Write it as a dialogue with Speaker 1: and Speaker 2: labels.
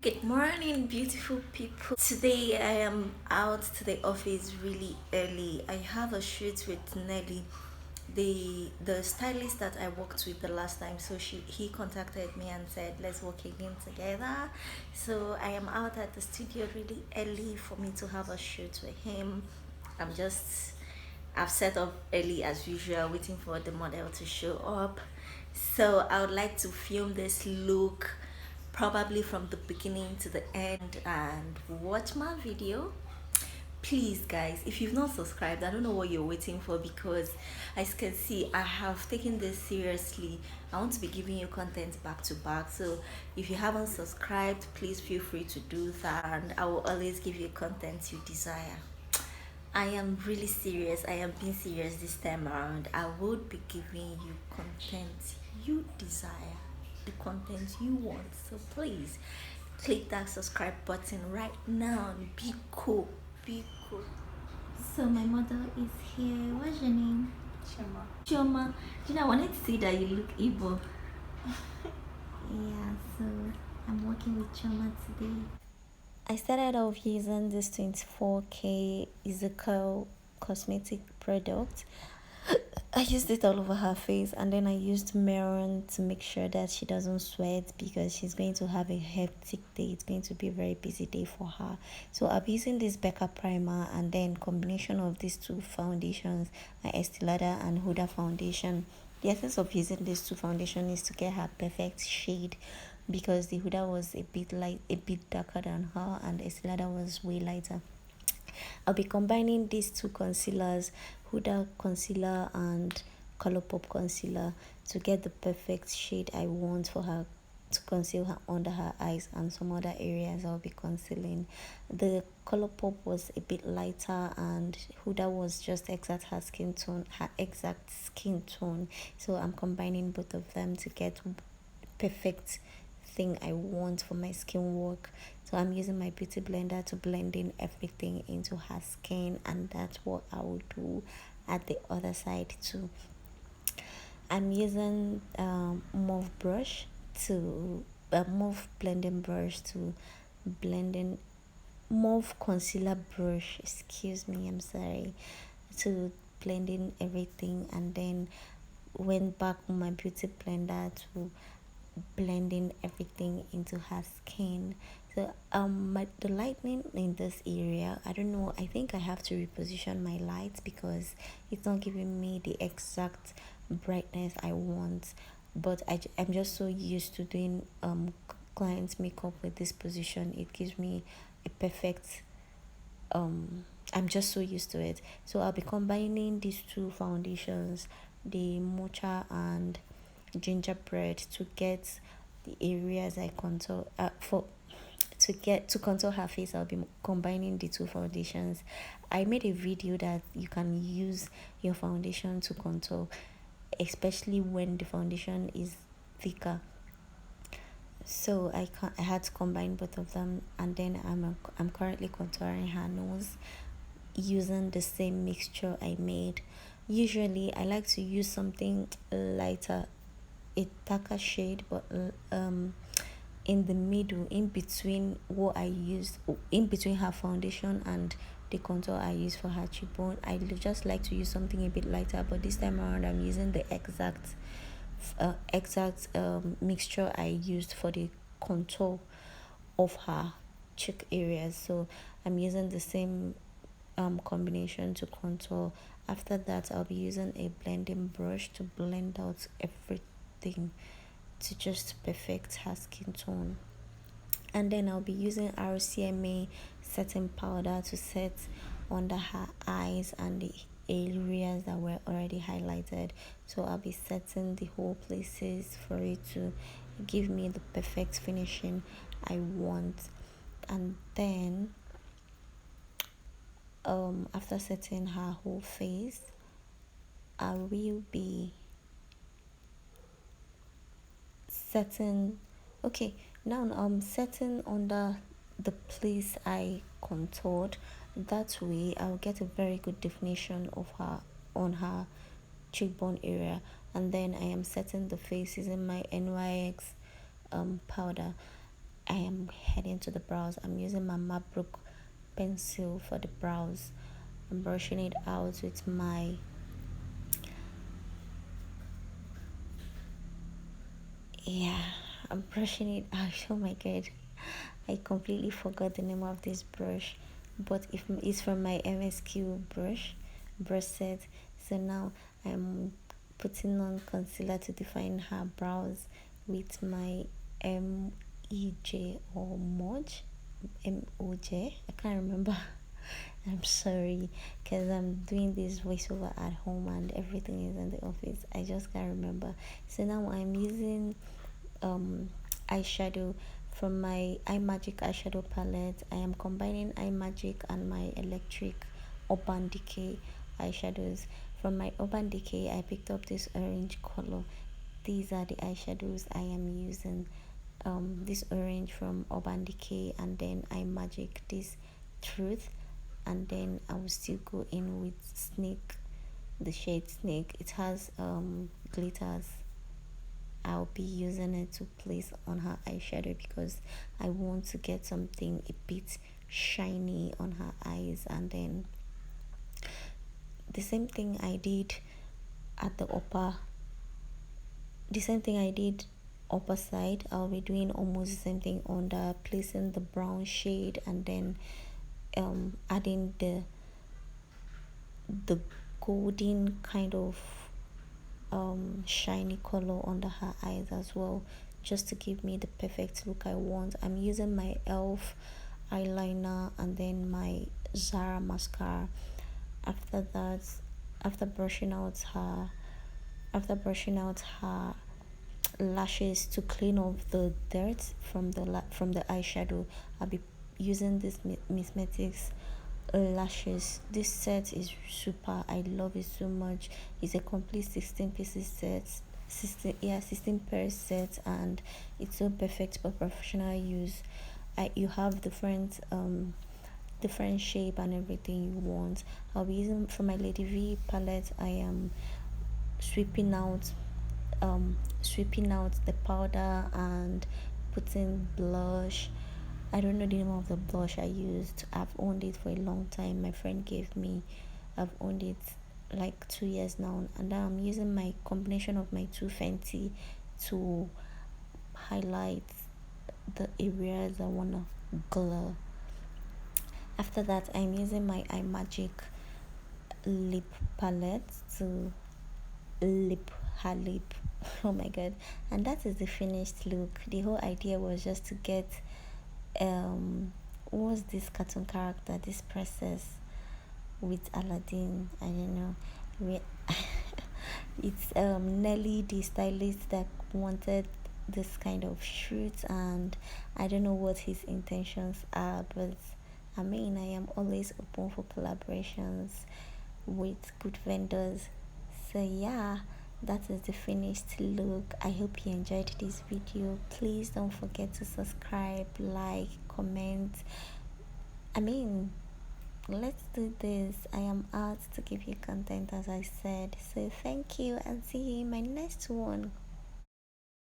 Speaker 1: Good morning, beautiful people. Today I am out to the office really early. I have a shoot with Nelly, the stylist that I worked with the last time. So he contacted me and said let's work again together. So I am out at the studio really early for me to have a shoot with him. I'm just I've set up early as usual, waiting for the model to show up. So I would like to film this look probably from the beginning to the end and watch my video. Please guys, if you've not subscribed, I don't know what you're waiting for, because as you can see I have taken this seriously. I want to be giving you content back to back, so if you haven't subscribed, please feel free to do that, and I will always give you content you desire. I am really serious. I am being serious this time around. I would be giving you content you desire, the content you want. So please click that subscribe button right now and be cool. Be cool. So my mother is here. What's your name?
Speaker 2: Shema.
Speaker 1: Choma. You know, I wanted to say that you look evil. Yeah, so I'm working with Choma today. I started off using this 24K Ezekiel cosmetic product. I used it all over her face, and then I used Maron to make sure that she doesn't sweat, because she's going to have a hectic day. It's going to be a very busy day for her. So I'll be using this Becca primer, and then combination of these two foundations, my Estee Lauder and Huda foundation. The essence of using these two foundations is to get her perfect shade, because the Huda was a bit light, a bit darker than her, and Estee Lauder was way lighter. I'll be combining these two concealers, Huda concealer and Colourpop concealer, to get the perfect shade I want for her, to conceal her under her eyes and some other areas I'll be concealing. The Colourpop was a bit lighter, and Huda was just exact her skin tone, her exact skin tone. So I'm combining both of them to get perfect thing I want for my skin work. So I'm using my beauty blender to blend in everything into her skin, and that's what I will do at the other side too. I'm using mauve brush to mauve blending brush to blend in, mauve concealer brush, excuse me, I'm sorry, to blend in everything, and then went back on my beauty blender to blending everything into her skin. So the lightning in this area, I don't know, I think I have to reposition my lights because it's not giving me the exact brightness I want. But I'm just so used to doing clients makeup with this position. It gives me a perfect I'm just so used to it. So I'll be combining these two foundations, the mocha and gingerbread, to get the areas I contour for, to contour her face. I'll be combining the two foundations. I made a video that you can use your foundation to contour, especially when the foundation is thicker. So I had to combine both of them, and then I'm currently contouring her nose using the same mixture I made. Usually I like to use something lighter, a darker shade, but in the middle, in between what I used, in between her foundation and the contour I use for her cheekbone, I just like to use something a bit lighter. But this time around I'm using the exact mixture I used for the contour of her cheek areas. So I'm using the same combination to contour. After that I'll be using a blending brush to blend out everything to just perfect her skin tone. And then I'll be using RCMA setting powder to set under her eyes and the areas that were already highlighted. So I'll be setting the whole places for it to give me the perfect finishing I want. And then after setting her whole face, I will be setting, okay, now I'm setting under the place I contoured. That way I'll get a very good definition of her on her cheekbone area. And then I am setting the face using my NYX powder. I am heading to the brows. I'm using my MacBook pencil for the brows. I'm brushing it out with my yeah, I'm brushing it out. Oh my god, I completely forgot the name of this brush, but if it's from my MSQ brush set. So now I'm putting on concealer to define her brows with my MEJ or Moj MOJ. I can't remember. I'm sorry because I'm doing this voiceover at home and everything is in the office. I just can't remember. So now I'm using eyeshadow from my iMagic eyeshadow palette. I am combining iMagic and my electric Urban Decay eyeshadows. From my Urban Decay, I picked up this orange color. These are the eyeshadows I am using. This orange from Urban Decay, and then iMagic this Truth, and then I will still go in with Snake, the shade Snake. It has glitters. I'll be using it to place on her eyeshadow because I want to get something a bit shiny on her eyes. And then the same thing I did at the same thing I did upper side, I'll be doing almost the same thing under, placing the brown shade and then adding the golden kind of shiny color under her eyes as well, just to give me the perfect look I want. I'm using my elf eyeliner and then my Zara mascara. After that, after brushing out her lashes to clean off the dirt from the eyeshadow, I'll be using this Mismetics lashes. This set is super, I love it so much. It's a complete 16 pieces set, 16 pairs set, and it's so perfect for professional use. You have different shape and everything you want. I'll be using, for my Lady V palette, I am sweeping out the powder and putting blush. I don't know the name of the blush I used. I've owned it for a long time. My friend gave me. I've owned it like 2 years now, and now I'm using my combination of my two Fenty to highlight the areas I wanna glow. After that, I'm using my iMagic lip palette to lip her lip. Oh my god, and that is the finished look. The whole idea was just to get what was this cartoon character, this princess with Aladdin, I don't know. It's Nelly the stylist that wanted this kind of shoot, and I don't know what his intentions are, but I mean, I am always open for collaborations with good vendors. So yeah, that is the finished look. I hope you enjoyed this video. Please don't forget to subscribe, like, comment. I mean, let's do this. I am out to give you content, as I said. So thank you, and see you in my next one.